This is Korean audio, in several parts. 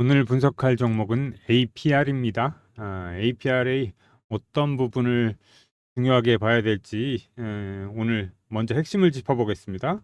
오늘 분석할 종목은 APR입니다. APR의 어떤 부분을 중요하게 봐야 될지 오늘 먼저 핵심을 짚어보겠습니다.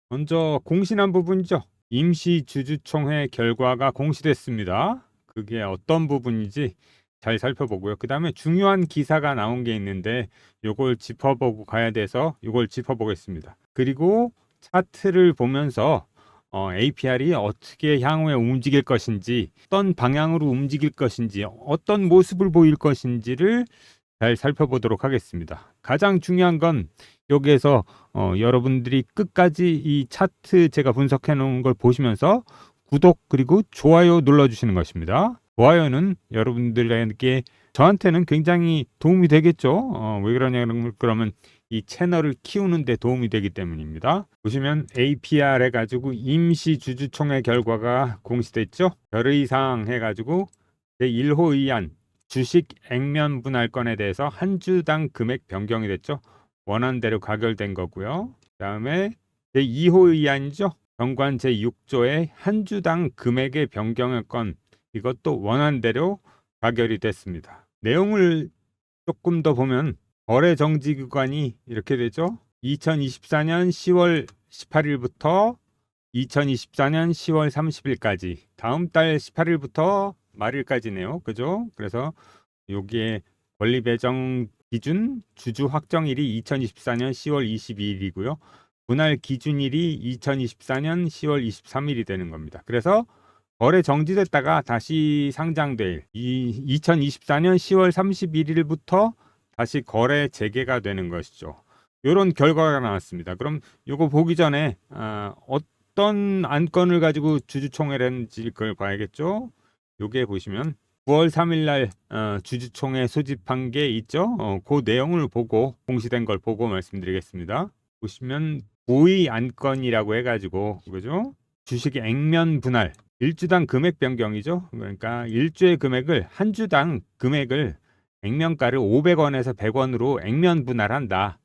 먼저 공신한 부분이죠. 임시주주총회 결과가 공시됐습니다. 그게 어떤 부분인지 잘 살펴보고요. 그 다음에 중요한 기사가 나온 게 있는데 이걸 짚어보고 가야 돼서 이걸 짚어보겠습니다. 그리고 차트를 보면서 APR이 어떻게 향후에 움직일 것인지, 어떤 방향으로 움직일 것인지, 어떤 모습을 보일 것인지를 잘 살펴보도록 하겠습니다. 가장 중요한 건 여기에서 여러분들이 끝까지 이 차트 제가 분석해 놓은 걸 보시면서 구독 그리고 좋아요 눌러주시는 것입니다. 좋아요는 여러분들에게 저한테는 굉장히 도움이 되겠죠. 왜 그러냐면 그러면 이 채널을 키우는 데 도움이 되기 때문입니다. 보시면 APR 해가지고 임시주주총회 결과가 공시됐죠. 결의사항 해가지고 제1호 의안 주식 액면 분할건에 대해서 한 주당 금액 변경이 됐죠. 원안대로 가결된 거고요. 그 다음에 제2호 의안이죠. 정관 제6조의 한 주당 금액의 변경의 건 이것도 원안대로 가결이 됐습니다. 내용을 조금 더 보면 거래 정지 기간이 이렇게 되죠. 2024년 10월 18일부터 2024년 10월 30일까지 다음 달 18일부터 말일까지네요. 그죠? 그래서 여기에 권리 배정 기준 주주 확정일이 2024년 10월 22일이고요. 분할 기준일이 2024년 10월 23일이 되는 겁니다. 그래서 거래 정지됐다가 다시 상장될 2024년 10월 31일부터 다시 거래 재개가 되는 것이죠. 이런 결과가 나왔습니다. 그럼 이거 보기 전에 어떤 안건을 가지고 주주총회를 했는지 그걸 봐야겠죠. 요게 보시면 9월 3일 날 주주총회 소집한 게 있죠. 그 내용을 보고 공시된 걸 보고 말씀드리겠습니다. 보시면 고의 안건이라고 해가지고 그죠? 주식 액면 분할 1주당 금액 변경이죠. 그러니까 1주의 금액을 한 주당 금액을 액면가를 500원에서 100원으로 액면 분할한다.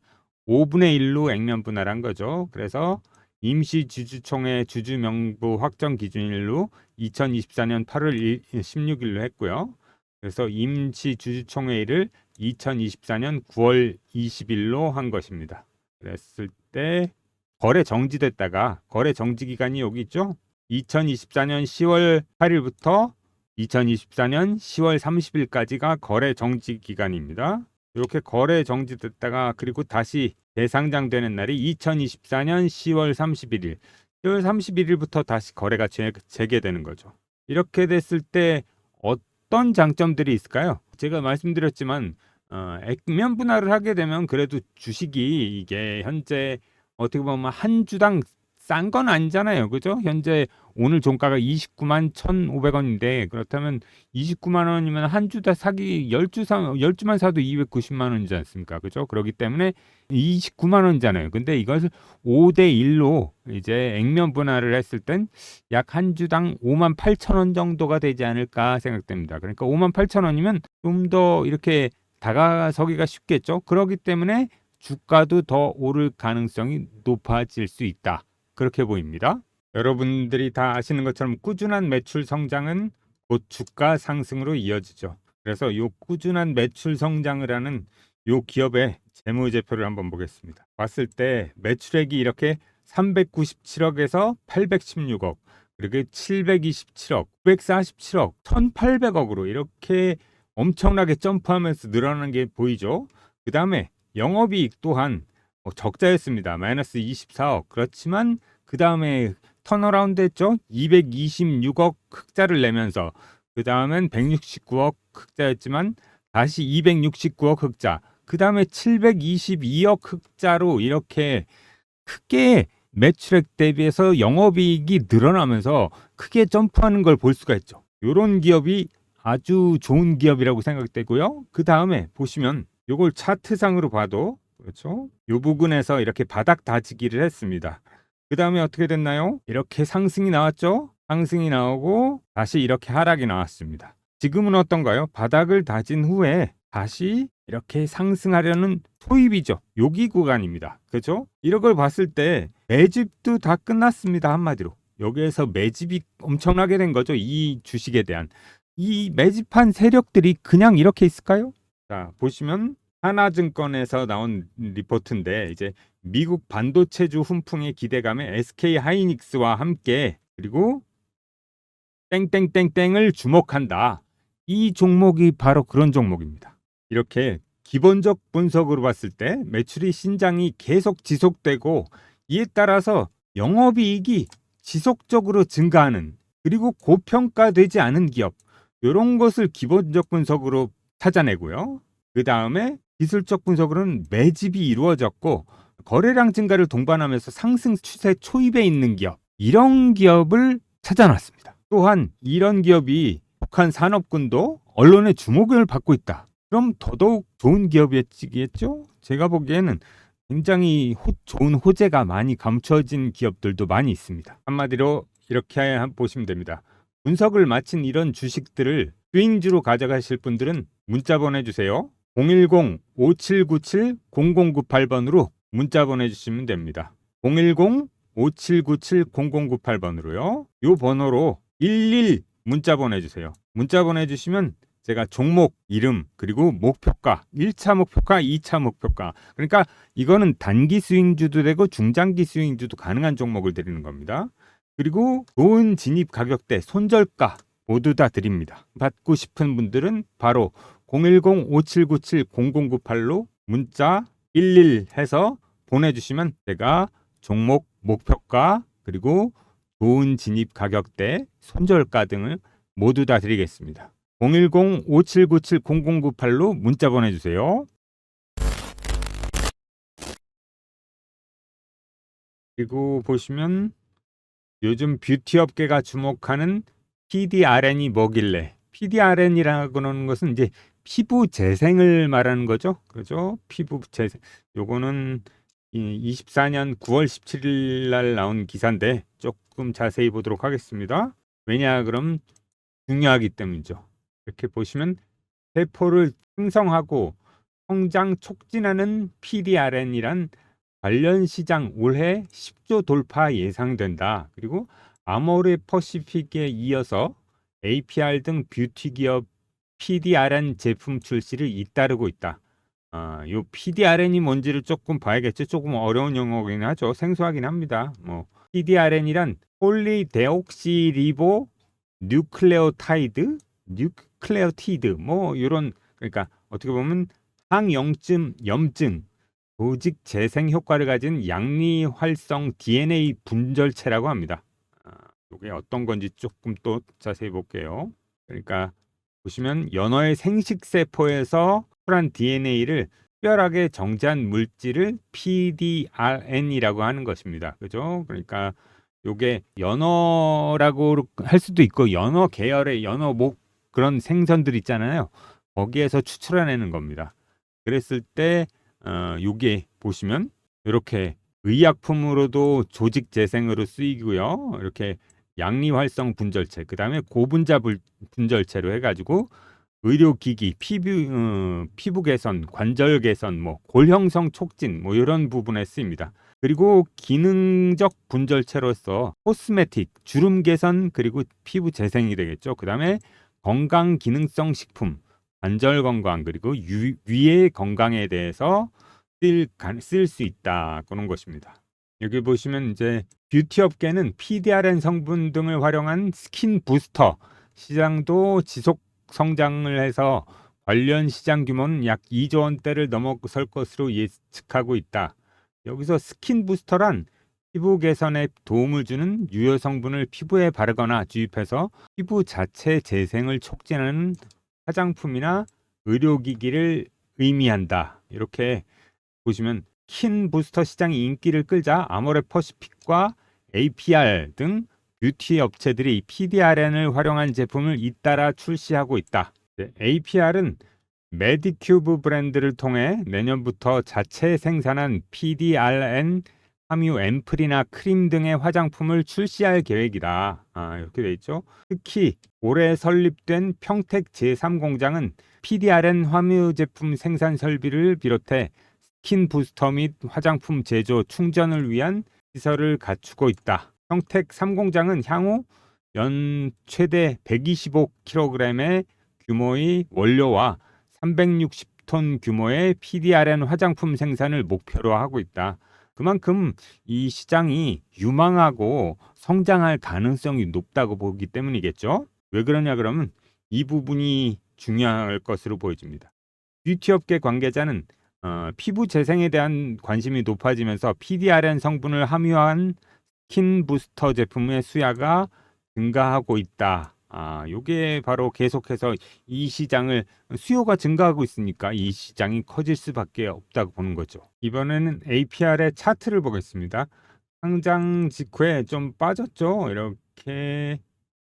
5분의 1로 액면 분할한 거죠. 그래서 임시주주총회 주주명부 확정 기준일로 2024년 8월 16일로 했고요. 그래서 임시주주총회일을 2024년 9월 20일로 한 것입니다. 그랬을 때 거래 정지됐다가 거래 정지 기간이 여기 있죠. 2024년 10월 8일부터 2024년 10월 30일까지가 거래 정지 기간입니다. 이렇게 거래 정지됐다가 그리고 다시 재상장되는 날이 2024년 10월 31일. 10월 31일부터 다시 거래가 재개되는 거죠. 이렇게 됐을 때 어떤 장점들이 있을까요? 제가 말씀드렸지만 액면 분할을 하게 되면 그래도 주식이 이게 현재 어떻게 보면 한 주당 싼 건 아니잖아요. 그죠? 현재 오늘 종가가 29만 1,500원인데 그렇다면 29만 원이면 한 주 다 사기 10주만 사도 290만 원이지 않습니까? 그죠? 그렇기 때문에 29만 원이잖아요. 근데 이것을 5대 1로 이제 액면 분할을 했을 땐 약 한 주당 5만 8천 원 정도가 되지 않을까 생각됩니다. 그러니까 5만 8천 원이면 좀 더 이렇게 다가서기가 쉽겠죠. 그렇기 때문에 주가도 더 오를 가능성이 높아질 수 있다. 그렇게 보입니다. 여러분들이 다 아시는 것처럼 꾸준한 매출 성장은 곧 주가 상승으로 이어지죠. 그래서 이 꾸준한 매출 성장을 하는 이 기업의 재무제표를 한번 보겠습니다. 봤을 때 매출액이 이렇게 397억에서 816억, 그리고 727억, 947억, 1800억으로 이렇게 엄청나게 점프하면서 늘어나는 게 보이죠. 그 다음에 영업이익 또한 적자였습니다. 마이너스 24억. 그렇지만 그 다음에 턴어라운드 했죠. 226억 흑자를 내면서 그 다음엔 169억 흑자였지만 다시 269억 흑자. 그 다음에 722억 흑자로 이렇게 크게 매출액 대비해서 영업이익이 늘어나면서 크게 점프하는 걸 볼 수가 있죠. 이런 기업이 아주 좋은 기업이라고 생각되고요. 그 다음에 보시면 이걸 차트상으로 봐도 그렇죠. 이 부분에서 이렇게 바닥 다지기를 했습니다. 그 다음에 어떻게 됐나요? 이렇게 상승이 나왔죠. 상승이 나오고 다시 이렇게 하락이 나왔습니다. 지금은 어떤가요? 바닥을 다진 후에 다시 이렇게 상승하려는 토입이죠. 여기 구간입니다. 그렇죠? 이런 걸 봤을 때 매집도 다 끝났습니다. 한마디로. 여기에서 매집이 엄청나게 된 거죠. 이 주식에 대한. 이 매집한 세력들이 그냥 이렇게 있을까요? 자, 보시면 하나증권에서 나온 리포트인데 이제 미국 반도체주 훈풍의 기대감에 SK 하이닉스와 함께 그리고 땡땡땡땡을 주목한다. 이 종목이 바로 그런 종목입니다. 이렇게 기본적 분석으로 봤을 때 매출이 신장이 계속 지속되고 이에 따라서 영업이익이 지속적으로 증가하는 그리고 고평가되지 않은 기업 이런 것을 기본적 분석으로 찾아내고요. 그 다음에 기술적 분석으로는 매집이 이루어졌고 거래량 증가를 동반하면서 상승 추세 초입에 있는 기업 이런 기업을 찾아놨습니다. 또한 이런 기업이 북한 산업군도 언론의 주목을 받고 있다. 그럼 더더욱 좋은 기업이겠죠? 제가 보기에는 굉장히 좋은 호재가 많이 감춰진 기업들도 많이 있습니다. 한마디로 이렇게 보시면 됩니다. 분석을 마친 이런 주식들을 스윙주로 가져가실 분들은 문자 보내주세요. 010-5797-0098번으로 문자 보내주시면 됩니다. 010-5797-0098번으로요. 이 번호로 11 문자 보내주세요. 문자 보내주시면 제가 종목 이름 그리고 목표가 1차 목표가 2차 목표가 그러니까 이거는 단기 스윙주도 되고 중장기 스윙주도 가능한 종목을 드리는 겁니다. 그리고 좋은 진입 가격대 손절가 모두 다 드립니다. 받고 싶은 분들은 바로 010-5797-0098로 문자 11 해서 보내주시면 제가 종목 목표가 그리고 좋은 진입 가격대 손절가 등을 모두 다 드리겠습니다. 010-5797-0098로 문자 보내주세요. 그리고 보시면 요즘 뷰티 업계가 주목하는 PDRN이 뭐길래 PDRN이라고 하는 것은 이제 피부 재생을 말하는 거죠. 그죠? 피부 재생. 요거는 24년 9월 17일 날 나온 기사인데 조금 자세히 보도록 하겠습니다. 왜냐 그럼 중요하기 때문이죠. 이렇게 보시면 세포를 생성하고 성장 촉진하는 PDRN이란 관련 시장 올해 10조 돌파 예상된다. 그리고 아모레 퍼시픽에 이어서 APR 등 뷰티 기업 PDRN 제품 출시를 잇따르고 있다. 요 PDRN이 뭔지를 조금 봐야겠죠. 조금 어려운 용어긴 하죠. 생소하긴 합니다. PDRN이란 폴리데옥시리보 뉴클레오타이드, 이런 그러니까 어떻게 보면 항염증, 조직 재생 효과를 가진 양리 활성 DNA 분절체라고 합니다. 이게 어떤 건지 조금 또 자세히 볼게요. 그러니까 보시면 연어의 생식세포에서 출한 DNA를 특별하게 정제한 물질을 PDRN이라고 하는 것입니다. 그죠? 그러니까 요게 연어라고 할 수도 있고 연어 계열의 연어목 그런 생선들 있잖아요. 거기에서 추출해내는 겁니다. 그랬을 때 요게 보시면 이렇게 의약품으로도 조직 재생으로 쓰이고요. 이렇게 양리활성 분절체, 그 다음에 고분자 분절체로 해가지고 의료기기, 피부 개선, 관절 개선, 골 형성 촉진, 이런 부분에 쓰입니다. 그리고 기능적 분절체로서 코스메틱, 주름 개선, 그리고 피부 재생이 되겠죠. 그 다음에 건강 기능성 식품, 관절 건강, 그리고 위의 건강에 대해서 쓸 수 있다. 그런 것입니다. 여기 보시면 이제 뷰티 업계는 PDRN 성분 등을 활용한 스킨 부스터 시장도 지속 성장을 해서 관련 시장 규모는 약 2조 원대를 넘어설 것으로 예측하고 있다. 여기서 스킨 부스터란 피부 개선에 도움을 주는 유효 성분을 피부에 바르거나 주입해서 피부 자체 재생을 촉진하는 화장품이나 의료기기를 의미한다. 이렇게 보시면 스킨 부스터 시장이 인기를 끌자 아모레 퍼시픽과 APR 등 뷰티 업체들이 PDRN을 활용한 제품을 잇따라 출시하고 있다. APR은 메디큐브 브랜드를 통해 내년부터 자체 생산한 PDRN 함유 앰플이나 크림 등의 화장품을 출시할 계획이다. 이렇게 돼 있죠. 특히 올해 설립된 평택 제3공장은 PDRN 함유 제품 생산 설비를 비롯해 스킨 부스터 및 화장품 제조, 충전을 위한 시설을 갖추고 있다. 평택 3공장은 향후 연 최대 125kg의 규모의 원료와 360톤 규모의 PDRN 화장품 생산을 목표로 하고 있다. 그만큼 이 시장이 유망하고 성장할 가능성이 높다고 보기 때문이겠죠. 왜 그러냐 그러면 이 부분이 중요할 것으로 보여집니다. 뷰티 업계 관계자는 피부 재생에 대한 관심이 높아지면서 PDRN 성분을 함유한 스킨 부스터 제품의 수요가 증가하고 있다. 요게 바로 계속해서 이 시장을 수요가 증가하고 있으니까 이 시장이 커질 수밖에 없다고 보는 거죠. 이번에는 APR의 차트를 보겠습니다. 상장 직후에 좀 빠졌죠. 이렇게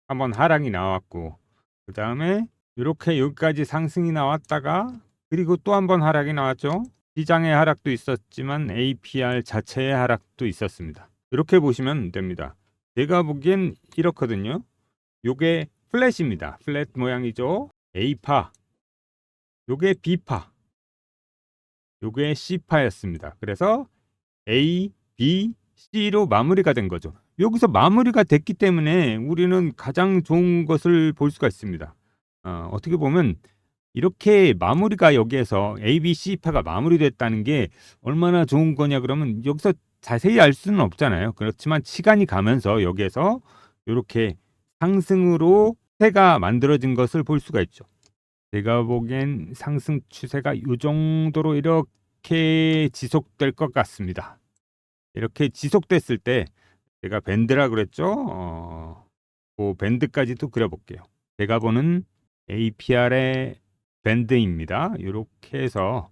한번 하락이 나왔고, 그 다음에 이렇게 여기까지 상승이 나왔다가 그리고 또 한번 하락이 나왔죠. 시장의 하락도 있었지만 APR 자체의 하락도 있었습니다. 이렇게 보시면 됩니다. 제가 보기엔 이렇거든요. 요게 플랫입니다. 플랫 모양이죠. A파, 요게 B파, 요게 C파였습니다. 그래서 A, B, C로 마무리가 된 거죠. 여기서 마무리가 됐기 때문에 우리는 가장 좋은 것을 볼 수가 있습니다. 어떻게 보면 이렇게 마무리가 여기에서 A, B, C파가 마무리됐다는 게 얼마나 좋은 거냐 그러면 여기서 자세히 알 수는 없잖아요. 그렇지만 시간이 가면서 여기에서 이렇게 상승으로 추세가 만들어진 것을 볼 수가 있죠. 제가 보기엔 상승 추세가 이 정도로 이렇게 지속될 것 같습니다. 이렇게 지속됐을 때 제가 밴드라 그랬죠. 그 밴드까지도 그려볼게요. 제가 보는 APR의 밴드입니다. 이렇게 해서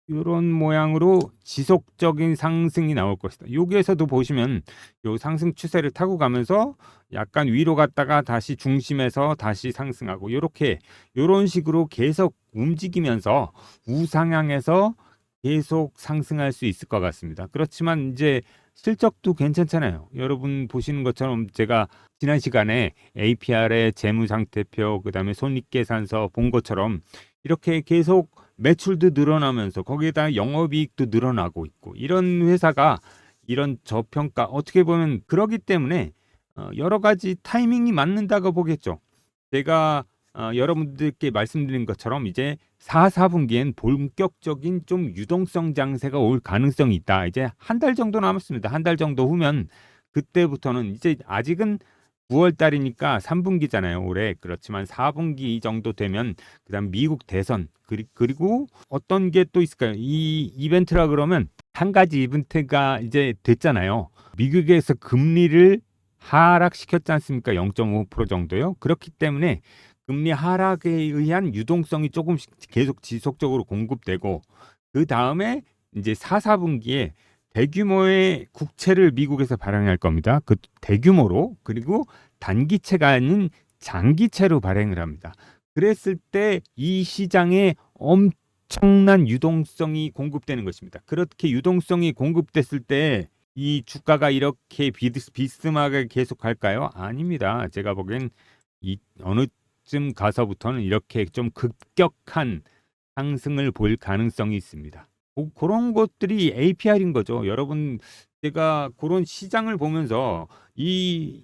이런 모양으로 지속적인 상승이 나올 것이다. 여기에서도 보시면 요 상승 추세를 타고 가면서 약간 위로 갔다가 다시 중심에서 다시 상승하고 이렇게 이런 식으로 계속 움직이면서 우상향해서 계속 상승할 수 있을 것 같습니다. 그렇지만 이제 실적도 괜찮잖아요. 여러분 보시는 것처럼 제가 지난 시간에 APR의 재무상태표 그다음에 손익계산서 본 것처럼 이렇게 계속 매출도 늘어나면서 거기에다 영업이익도 늘어나고 있고 이런 회사가 이런 저평가 어떻게 보면 그러기 때문에 여러 가지 타이밍이 맞는다고 보겠죠. 제가 여러분들께 말씀드린 것처럼 이제 4분기엔 본격적인 좀 유동성 장세가 올 가능성이 있다. 이제 한 달 정도 남았습니다. 한 달 정도 후면 그때부터는 이제 아직은 9월 달이니까 3분기잖아요, 올해. 그렇지만 4분기 정도 되면 그다음 미국 대선 그리고 어떤 게 또 있을까요? 이 이벤트라 그러면 한 가지 이벤트가 이제 됐잖아요. 미국에서 금리를 하락시켰지 않습니까? 0.5% 정도요. 그렇기 때문에 금리 하락에 의한 유동성이 조금씩 계속 지속적으로 공급되고 그 다음에 이제 4분기에 대규모의 국채를 미국에서 발행할 겁니다. 그 대규모로 그리고 단기채가 아닌 장기채로 발행을 합니다. 그랬을 때 이 시장에 엄청난 유동성이 공급되는 것입니다. 그렇게 유동성이 공급됐을 때 이 주가가 이렇게 비스듬하게 계속 갈까요? 아닙니다. 제가 보기엔 어느쯤 가서부터는 이렇게 좀 급격한 상승을 볼 가능성이 있습니다. 그런 것들이 APR인 거죠. 여러분, 제가 그런 시장을 보면서 이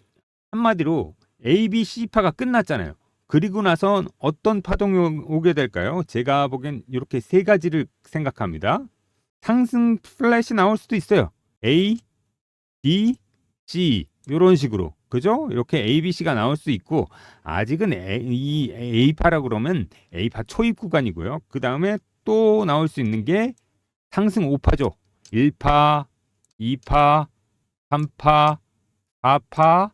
한마디로 A, B, C파가 끝났잖아요. 그리고 나선 어떤 파동이 오게 될까요? 제가 보기엔 이렇게 세 가지를 생각합니다. 상승 플랫이 나올 수도 있어요. A, B, C 이런 식으로. 그죠? 이렇게 A, B, C가 나올 수 있고 아직은 이 A파라고 그러면 A파 초입 구간이고요. 그 다음에 또 나올 수 있는 게 상승 5파죠. 1파, 2파, 3파, 4파,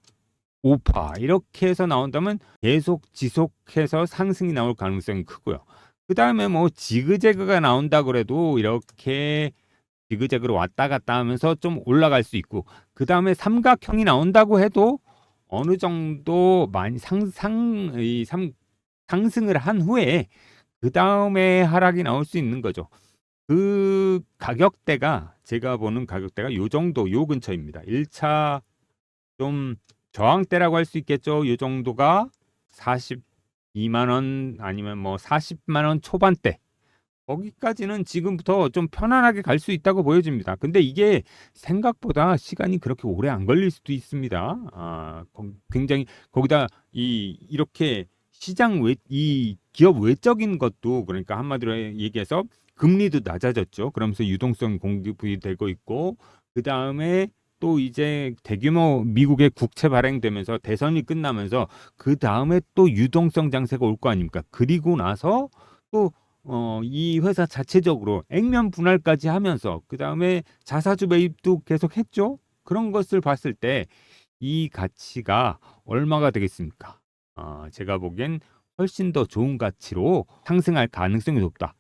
5파 이렇게 해서 나온다면 계속 지속해서 상승이 나올 가능성이 크고요. 그 다음에 뭐 지그재그가 나온다 그래도 이렇게 지그재그로 왔다 갔다 하면서 좀 올라갈 수 있고 그 다음에 삼각형이 나온다고 해도 어느 정도 많이 상승을 한 후에 그 다음에 하락이 나올 수 있는 거죠. 그 가격대가 제가 보는 가격대가 요 정도 요 근처입니다. 1차 좀 저항대라고 할 수 있겠죠. 요 정도가 42만 원 아니면 뭐 40만 원 초반대 거기까지는 지금부터 좀 편안하게 갈 수 있다고 보여집니다. 근데 이게 생각보다 시간이 그렇게 오래 안 걸릴 수도 있습니다. 굉장히 거기다 이렇게 시장 이 기업 외적인 것도 그러니까 한마디로 얘기해서 금리도 낮아졌죠. 그러면서 유동성 공급이 되고 있고 그 다음에 또 이제 대규모 미국의 국채 발행되면서 대선이 끝나면서 그 다음에 또 유동성 장세가 올 거 아닙니까? 그리고 나서 또 이 회사 자체적으로 액면 분할까지 하면서 그 다음에 자사주 매입도 계속 했죠. 그런 것을 봤을 때 이 가치가 얼마가 되겠습니까? 제가 보기엔 훨씬 더 좋은 가치로 상승할 가능성이 높다.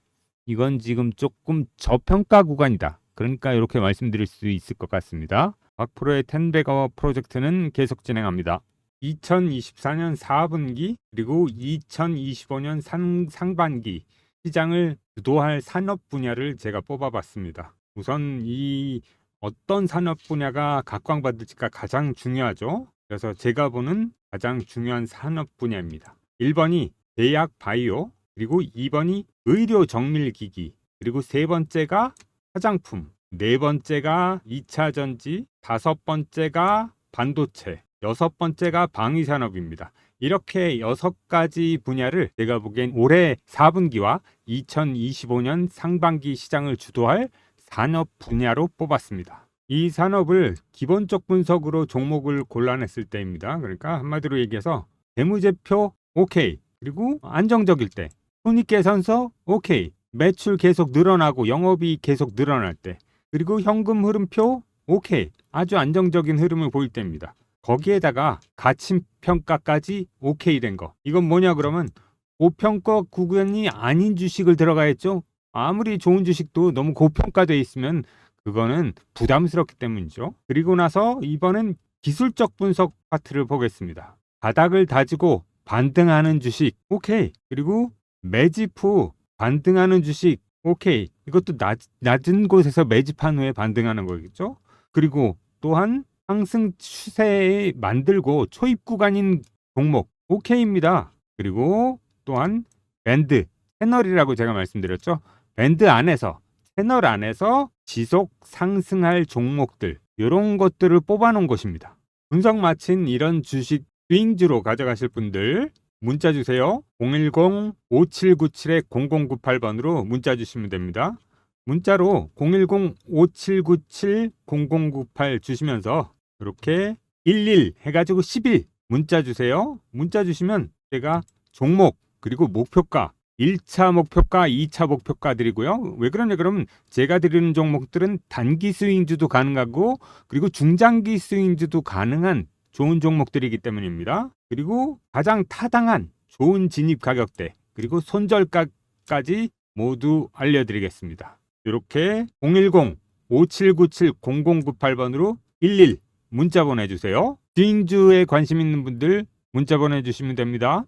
이건 지금 조금 저평가 구간이다. 그러니까 이렇게 말씀드릴 수 있을 것 같습니다. 박프로의 10배거 프로젝트는 계속 진행합니다. 2024년 4분기 그리고 2025년 상반기 시장을 주도할 산업 분야를 제가 뽑아봤습니다. 우선 이 어떤 산업 분야가 각광받을지가 가장 중요하죠. 그래서 제가 보는 가장 중요한 산업 분야입니다. 1번이 제약 바이오, 그리고 2번이 의료 정밀 기기, 그리고 세 번째가 화장품, 네 번째가 2차 전지, 다섯 번째가 반도체, 여섯 번째가 방위 산업입니다. 이렇게 6가지 분야를 제가 보기엔 올해 4분기와 2025년 상반기 시장을 주도할 산업 분야로 뽑았습니다. 이 산업을 기본적 분석으로 종목을 골라냈을 때입니다. 그러니까 한마디로 얘기해서 재무제표 오케이, 그리고 안정적일 때, 손익계산서 오케이, 매출 계속 늘어나고 영업이익 계속 늘어날 때, 그리고 현금 흐름표 오케이, 아주 안정적인 흐름을 보일 때입니다. 거기에다가 가치평가까지 오케이 된 거. 이건 뭐냐 그러면 고평가 구간이 아닌 주식을 들어가 했죠. 아무리 좋은 주식도 너무 고평가되어 있으면 그거는 부담스럽기 때문이죠. 그리고 나서 이번엔 기술적 분석 파트를 보겠습니다. 바닥을 다지고 반등하는 주식 오케이, 그리고 매집 후 반등하는 주식 오케이, 이것도 낮은 곳에서 매집한 후에 반등하는 거겠죠. 그리고 또한 상승 추세에 만들고 초입 구간인 종목 오케이입니다. 그리고 또한 밴드 채널이라고 제가 말씀드렸죠. 밴드 안에서 채널 안에서 지속 상승할 종목들, 이런 것들을 뽑아놓은 것입니다. 분석 마친 이런 주식 스윙주로 가져가실 분들 문자 주세요. 010-5797-0098번으로 문자 주시면 됩니다. 문자로 010-5797-0098 주시면서 이렇게 11 해가지고 11 문자 주세요. 문자 주시면 제가 종목 그리고 목표가 1차 목표가, 2차 목표가 드리고요. 왜 그러냐 그러면 제가 드리는 종목들은 단기 스윙주도 가능하고 그리고 중장기 스윙주도 가능한 좋은 종목들이기 때문입니다. 그리고 가장 타당한 좋은 진입 가격대 그리고 손절가까지 모두 알려드리겠습니다. 이렇게 010-5797-0098번으로 11 문자 보내주세요. 스윙주에 관심 있는 분들 문자 보내주시면 됩니다.